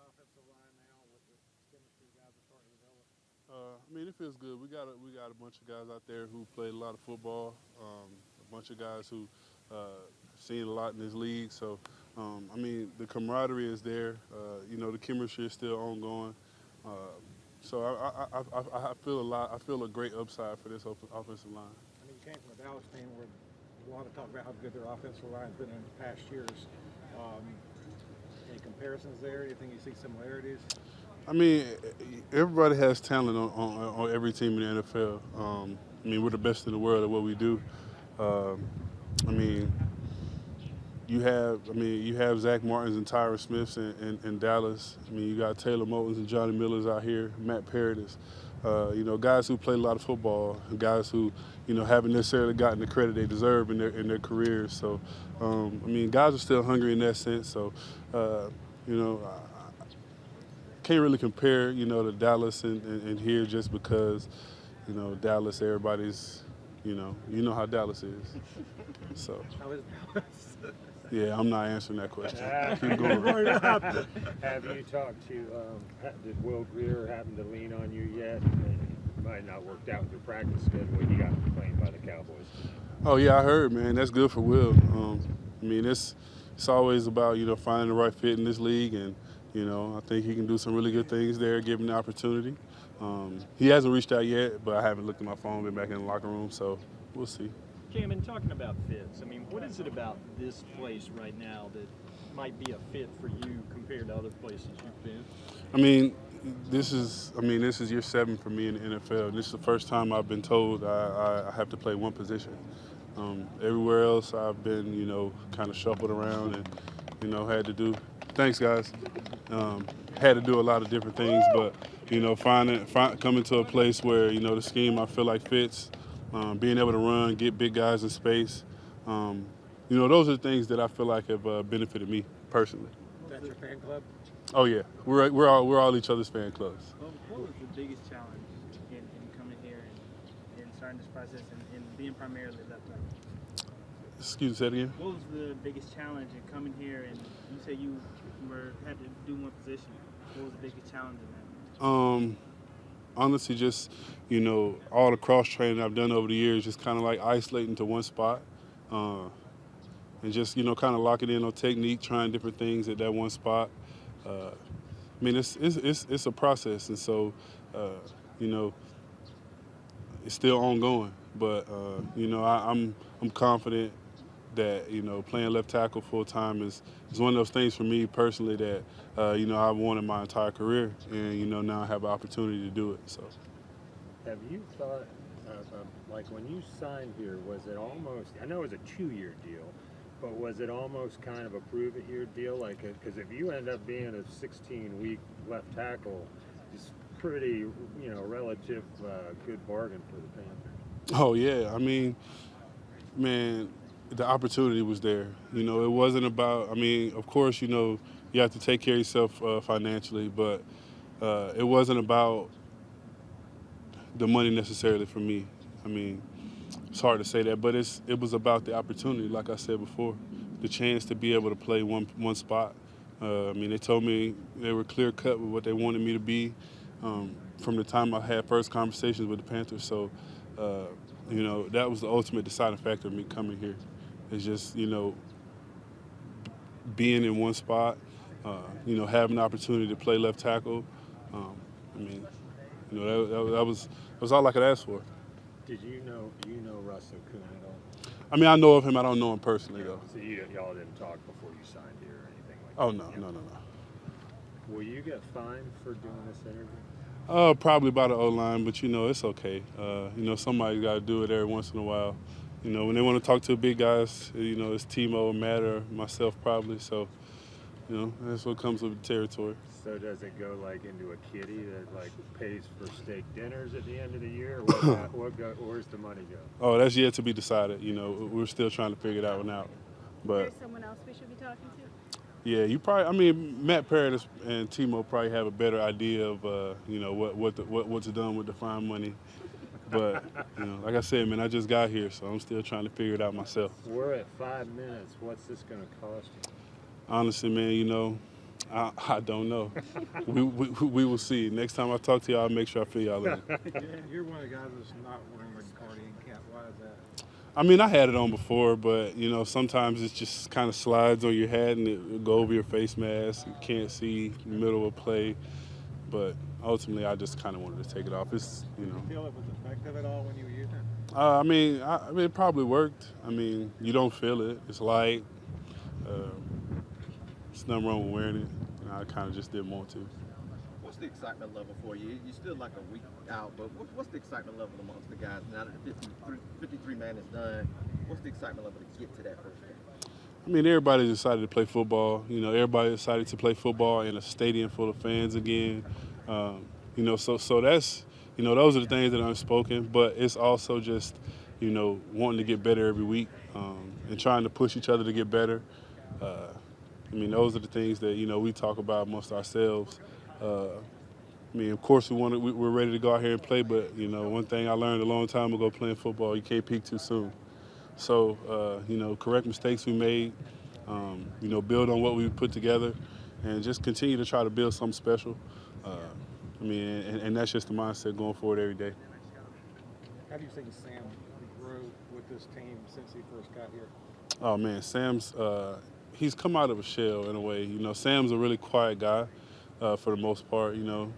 offensive line now with the chemistry you guys are starting to develop? I mean, it feels good. We got a bunch of guys out there who played a lot of football. A bunch of guys who seen a lot in this league. So, I mean, the camaraderie is there. The chemistry is still ongoing. Uh, so I feel a lot. I feel a great upside for this offensive line. I mean, you came from a Dallas team where a lot of talk about how good their offensive line's been in past years. Um, any comparisons there? Do you think you see similarities? I mean, everybody has talent on every team in the NFL. I mean, we're the best in the world at what we do. Um, I mean, you have Zach Martins and Tyron Smiths in Dallas. I mean, you got Taylor Moton's and Johnny Miller's out here, Matt Paradis. Guys who play a lot of football, guys who haven't necessarily gotten the credit they deserve in their careers. So, I mean, guys are still hungry in that sense. So, I can't really compare to Dallas and here just because Dallas, everybody's you know how Dallas is. So. How is Dallas? Yeah, I'm not answering that question. Keep Don't going. worry about it. Have you talked to, did Will Greer happen to lean on you yet? It might not worked out with your practice schedule. He got claimed by the Cowboys. Oh yeah, I heard, man. That's good for Will. I mean, it's always about finding the right fit in this league, and I think he can do some really good things there, given the opportunity. He hasn't reached out yet, but I haven't looked at my phone. Been back in the locker room, so we'll see. Cam, and talking about fits, I mean, what is it about this place right now that might be a fit for you compared to other places you've been? I mean, this is year 7 for me in the NFL. This is the first time I've been told I have to play one position. Everywhere else, I've been, kind of shuffled around and, had to do. Thanks, guys. Had to do a lot of different things, but coming to a place where the scheme I feel like fits, being able to run, get big guys in space. Those are the things that I feel like have benefited me personally. That's your fan club? Oh yeah, we're all each other's fan clubs. What was the biggest challenge in coming here and starting this process and being primarily left tackle? Excuse me, say it again. What was the biggest challenge in coming here and you said you had to do one position? What was the biggest challenge in that? Honestly, just all the cross training I've done over the years, just kind of like isolating to one spot, and just kind of locking in on technique, trying different things at that one spot. I mean, it's a process, and so you know it's still ongoing. But I'm confident that playing left tackle full time is one of those things for me personally that I've wanted my entire career, and now I have an opportunity to do it. So. Have you thought, like when you signed here, was it almost, I know it was a 2-year deal, but was it almost kind of a prove-it-year deal? Like, because if you end up being a 16-week left tackle, it's pretty, relative good bargain for the Panthers. Oh yeah, I mean, man, the opportunity was there. It wasn't about. I mean, of course, you have to take care of yourself financially, but it wasn't about the money necessarily for me. I mean, it's hard to say that, but it was about the opportunity. Like I said before, the chance to be able to play one spot. I mean, they told me they were clear cut with what they wanted me to be from the time I had first conversations with the Panthers. So, that was the ultimate deciding factor of me coming here. It's just being in one spot, having the opportunity to play left tackle. I mean, that was all I could ask for. Did you know Russell Kuhn at all? I mean, I know of him. I don't know him personally though. So y'all didn't talk before you signed here or anything like that? Oh no. Will you get fined for doing this interview? Probably by the O-line, but it's okay. Somebody's got to do it every once in a while. When they want to talk to big guys, it's Timo, Matt, or myself probably. So, that's what comes with the territory. So does it go like into a kitty that like pays for steak dinners at the end of the year? Or where's the money go? Oh, that's yet to be decided. We're still trying to figure that one out. But There's someone else we should be talking to? yeah, you probably. I mean, Matt Paradis and Timo probably have a better idea of what's done with the fine money. But like I said, man, I just got here, so I'm still trying to figure it out myself. We're at 5 minutes. What's this going to cost you? Honestly, man, I don't know. we will see. Next time I talk to y'all, I'll make sure I fill y'all in. You're one of the guys that's not wearing the cardi in camp. Why is that? I mean, I had it on before, but, you know, sometimes it just kind of slides on your head and it will go over your face mask. You can't see in the middle of play. But ultimately, I just kind of wanted to take it off. It's, you know. Did you feel it was effective at all when you were using it? I mean, it probably worked. I mean, you don't feel it. It's light. There's nothing wrong with wearing it. I kind of just didn't want to. What's the excitement level for you? You're still like a week out, but what's the excitement level amongst the guys now that the 53 man is done? What's the excitement level to get to that first game? I mean, everybody's excited to play football. You know, everybody's excited to play football in a stadium full of fans again. You know, so that's, you know, those are the things that are unspoken. But it's also just, you know, wanting to get better every week and trying to push each other to get better. I mean, those are the things that, you know, we talk about amongst ourselves. I mean, of course, we're ready to go out here and play, but, you know, one thing I learned a long time ago playing football, you can't peak too soon. So, you know, correct mistakes we made, you know, build on what we put together, and just continue to try to build something special. I mean, and that's just the mindset going forward every day. How do you think Sam grew with this team since he first got here? Oh, man, Sam's he's come out of a shell in a way. You know, Sam's a really quiet guy for the most part. You know,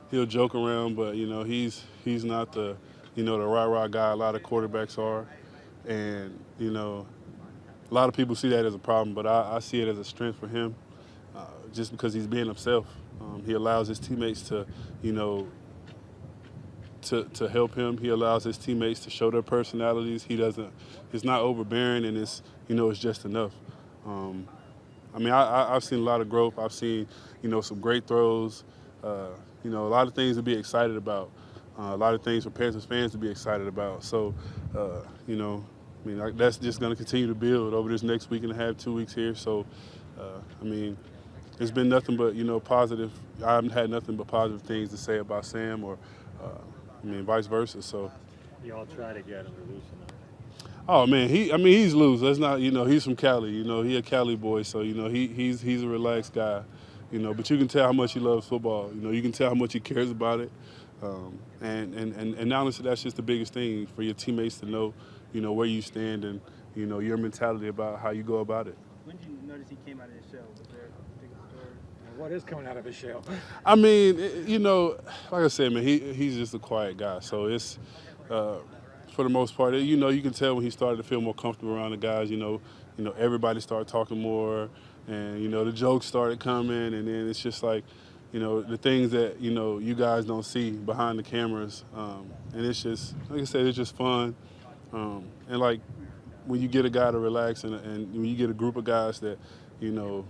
he'll joke around, but, you know, he's not the, you know, the rah-rah guy a lot of quarterbacks are. And, you know, a lot of people see that as a problem, but I see it as a strength for him just because he's being himself. He allows his teammates to, you know, to help him. He allows his teammates to show their personalities. It's not overbearing, and it's, you know, it's just enough. I mean, I've seen a lot of growth. I've seen, you know, some great throws. You know, a lot of things to be excited about. A lot of things for Panthers fans to be excited about. So, you know, I mean, that's just going to continue to build over this next week and a half, 2 weeks here. So, I mean, it's been nothing but, you know, positive. I haven't had nothing but positive things to say about Sam or, I mean, vice versa. So. You all try to get him to loosen up. Oh man, he's loose. That's not, you know, he's from Cali. You know, he a Cali boy, so, you know, he's a relaxed guy. You know, but you can tell how much he loves football. You know, you can tell how much he cares about it. And honestly, that's just the biggest thing for your teammates to know, you know, where you stand and, you know, your mentality about how you go about it. When did you notice he came out of his shell? Was there a particular story? What is coming out of his shell? I mean, you know, like I said, man, he's just a quiet guy. So it's, for the most part, you know, you can tell when he started to feel more comfortable around the guys. You know, everybody started talking more, and, you know, the jokes started coming, and then it's just like, you know, the things that, you know, you guys don't see behind the cameras, and it's just, like I said, it's just fun, and like when you get a guy to relax, and when you get a group of guys that, you know,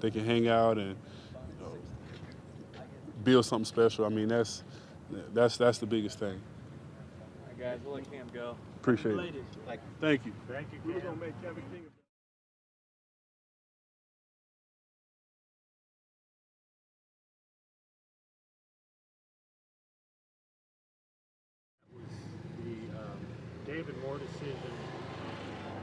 they can hang out and, you know, build something special. I mean, that's the biggest thing. All right, guys, we'll let Cam go. Appreciate it. Related. Thank you. Thank you, We're Cam. gonna make everything. The David Moore decision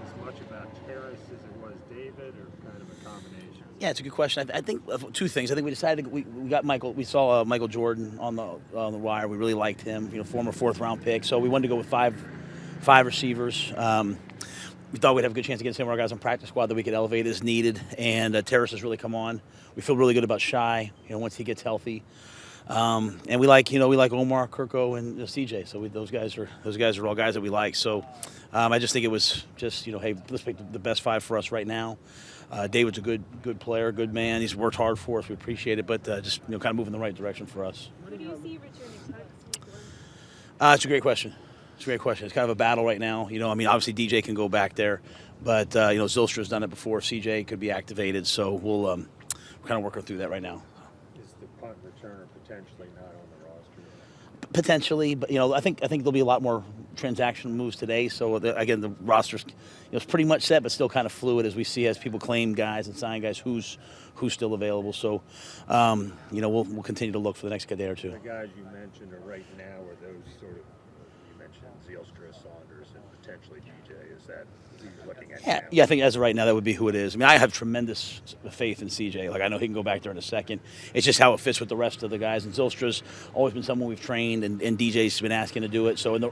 as much about Terrace as it was David, or kind of a combination? Yeah, it's a good question. I think two things. I think we decided we got Michael. We saw Michael Jordan on the wire. We really liked him. You know, former 4th round pick. So we wanted to go with five receivers. We thought we'd have a good chance to get some of our guys on practice squad that we could elevate as needed. And Terrace has really come on. We feel really good about Shai. You know, once he gets healthy. And we like Omar, Kirko, and CJ. So those guys are all guys that we like. So I just think it was just, you know, hey, let's pick the best 5 for us right now. David's a good player, good man. He's worked hard for us. We appreciate it, but just, you know, kind of moving in the right direction for us. Who do you see returning starts week 1? It's a great question. It's kind of a battle right now. You know, I mean, obviously DJ can go back there, but you know, Zylstra's done it before. CJ could be activated, so we're kind of working through that right now. Is the punt returner potentially not on the roster? Potentially, but, you know, I think there'll be a lot more transaction moves today. So again, the roster's, you know, it's pretty much set, but still kind of fluid as we see as people claim guys and sign guys who's still available. So you know, we'll continue to look for the next day or two. The guys you mentioned are right now, are those sort of, you mentioned mentioned Zylstra, Saunders, and potentially DJ. Is that who you're looking at Yeah, now? yeah, I think as of right now, that would be who it is. I mean, I have tremendous faith in CJ. Like, I know he can go back there in a second. It's just how it fits with the rest of the guys. And Zylstra's always been someone we've trained, and DJ's been asking to do it. So, and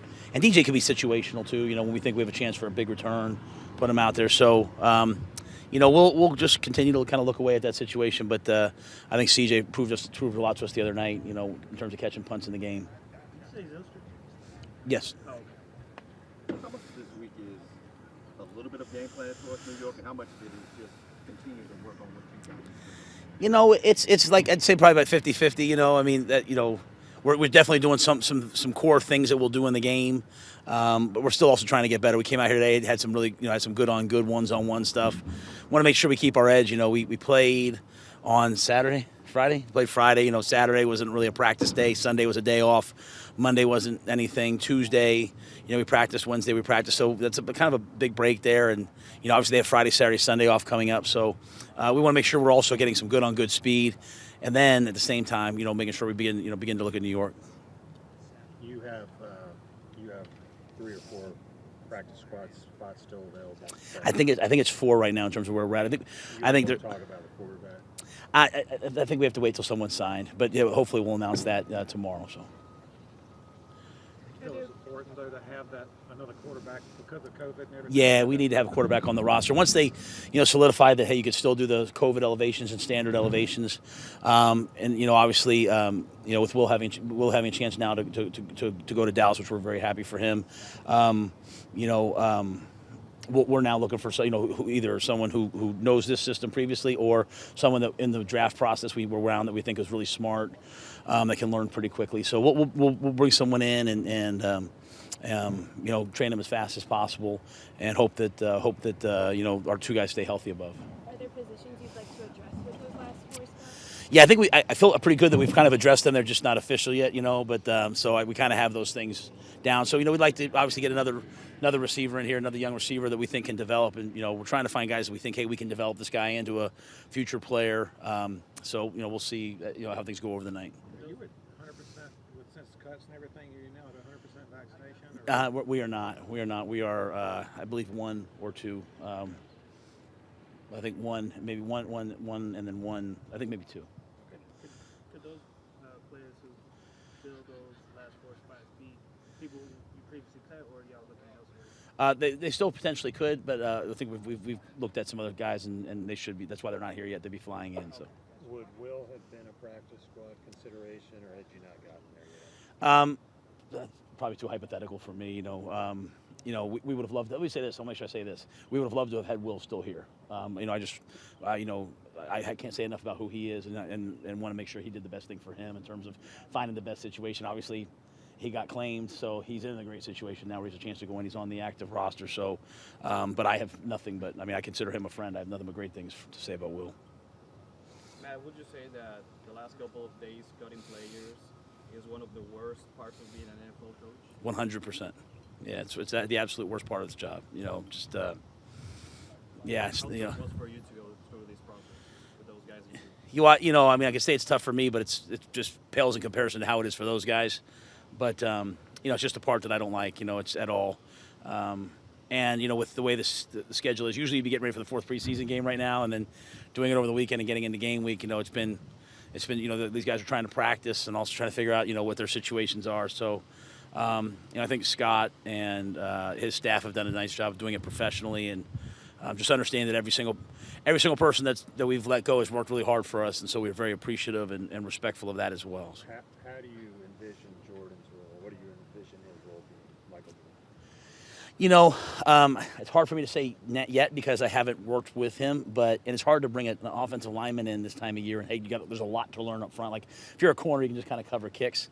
DJ can be situational too. You know, when we think we have a chance for a big return, put him out there. So, you know, we'll just continue to kind of look away at that situation. But I think CJ proved a lot to us the other night. You know, in terms of catching punts in the game. Did you say Zylstra? Yes. Oh, okay. How much of this week is a little bit of game plan towards New York, and how much of it is just continue to work on what you got? You know, it's like I'd say probably about 50-50. You know, I mean that we're definitely doing some core things that we'll do in the game, but we're still also trying to get better. We came out here today, had some really had some good ones-on-one stuff. Want to make sure we keep our edge. You know, we played on Friday. Played Friday. You know, Saturday wasn't really a practice day. Sunday was a day off. Monday wasn't anything. Tuesday, we practiced. Wednesday we practiced. So that's kind of a big break there. And obviously they have Friday, Saturday, Sunday off coming up. So we want to make sure we're also getting some good speed, and then at the same time, making sure we begin to look at New York. You have 3 or 4 practice spots still available. I think it's 4 right now in terms of where we're at. I think talk about the quarterback. I think we have to wait till someone's signed, but hopefully we'll announce that tomorrow. So. I feel it's important though to have that another quarterback because of COVID and everything. Yeah, we need to have a quarterback on the roster. Once they, solidify that, hey, you could still do the COVID elevations and standard elevations, and obviously, with Will having a chance now to go to Dallas, which we're very happy for him. We're now looking for either someone who knows this system previously, or someone that in the draft process we were around that we think is really smart, that can learn pretty quickly. So we'll bring someone in and train them as fast as possible, and hope that our 2 guys stay healthy above. Are there positions you'd like to address with those last 4 spots? Yeah, I think I feel pretty good that we've kind of addressed them. They're just not official yet, but so we kind of have those things down. So, we'd like to obviously get another receiver in here, another young receiver that we think can develop. And, we're trying to find guys that we think, hey, we can develop this guy into a future player. So, we'll see, how things go over the night. Are you at 100% with census cuts and everything? Are you now at 100% vaccination? Or? We are not. We are, I believe, 1 or 2. I think 1, maybe one, and then 1. I think maybe 2. Could those players who fill those last 4 spots be people you previously cut, or y'all looking elsewhere? They still potentially could, but I think we've looked at some other guys, and they should be. That's why they're not here yet. They'd be flying in. So. Would Will have been a practice squad consideration, or had you not gotten there yet? Probably too hypothetical for me. We would have loved. Let me say this. I'll make sure I say this. We would have loved to have had Will still here. I can't say enough about who he is, and want to make sure he did the best thing for him in terms of finding the best situation. Obviously, he got claimed, so he's in a great situation now where he has a chance to go in. He's on the active roster. So, but I have nothing but. I consider him a friend. I have nothing but great things to say about Will. Matt, would you say that the last couple of days cutting players is one of the worst parts of being an NFL coach? 100%. Yeah, it's the absolute worst part of this job. How tough was it for you to go through this process with those guys? I can say it's tough for me, but it just pales in comparison to how it is for those guys. But it's just a part that I don't like. It's at all. And with the way the schedule is, usually you'd be getting ready for the 4th preseason game right now, and then doing it over the weekend and getting into game week. It's been these guys are trying to practice and also trying to figure out what their situations are. So. I think Scott and his staff have done a nice job of doing it professionally, and just understand that every single person that we've let go has worked really hard for us, and so we're very appreciative and respectful of that as well. So. How do you envision Jordan's role? What do you envision his role being, Michael? It's hard for me to say yet because I haven't worked with him, and it's hard to bring an offensive lineman in this time of year. And hey, there's a lot to learn up front. Like if you're a corner, you can just kind of cover kicks.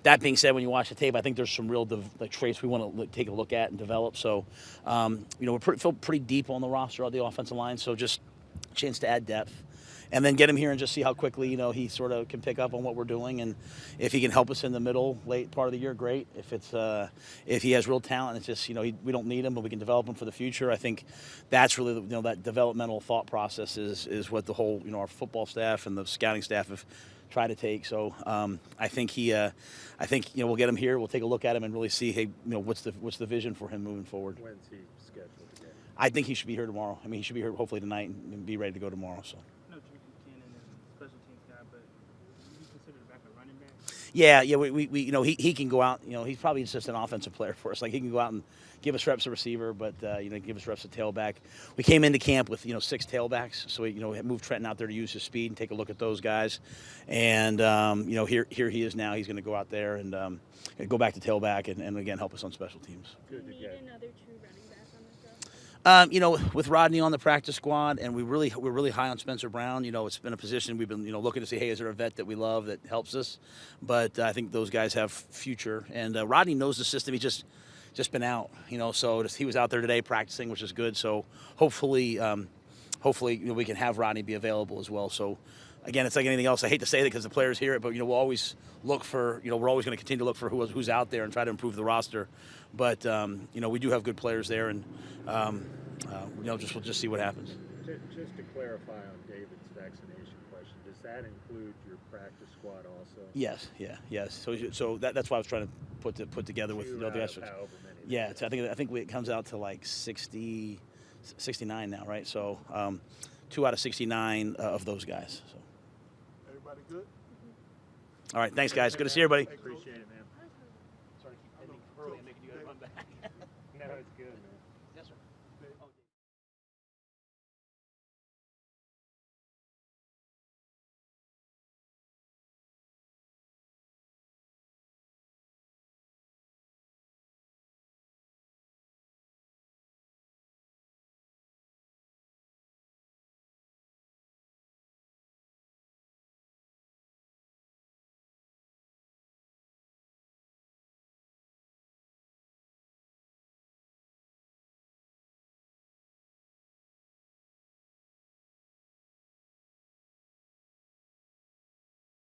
That being said, when you watch the tape, I think there's some real traits we want to take a look at and develop. So, we feel pretty deep on the roster of the offensive line. So just a chance to add depth, and then get him here and just see how quickly he sort of can pick up on what we're doing, and if he can help us in the late part of the year, great. If he has real talent, it's just we don't need him, but we can develop him for the future. I think that's really that developmental thought process is what the whole our football staff and the scouting staff have try to take. So I think we'll get him here. We'll take a look at him and really see, hey, what's the vision for him moving forward. When's he scheduled again? I think he should be here tomorrow. I mean, he should be here hopefully tonight and be ready to go tomorrow. So. I know Drew Buchanan is a special teams guy, but you consider the back a running back? Yeah, he can go out. He's probably just an offensive player for us. Like he can go out and give us reps at receiver, but give us reps at tailback. We came into camp with 6 tailbacks, so we moved Trenton out there to use his speed and take a look at those guys. And here he is now. He's going to go out there and go back to tailback and again help us on special teams. Do you need another true running back on this roster? With Rodney on the practice squad, and we're really high on Spencer Brown. It's been a position we've been looking to see, hey, is there a vet that we love that helps us? But I think those guys have future, and Rodney knows the system. He's just been out, so he was out there today practicing, which is good. So hopefully we can have Rodney be available as well. So again, it's like anything else. I hate to say that because the players hear it, but we'll always look for we're always going to continue to look for who's out there and try to improve the roster. But we do have good players there, and we'll just see what happens. Just to clarify on David's vaccination question, does that include your practice squad also? Yes. So that's why I was trying to put together with the extras. However many. Yeah, I think it comes out to like 69 now, right? So 2 out of 69 of those guys. So. Everybody good? All right, thanks guys. Good to see everybody. Appreciate it, man.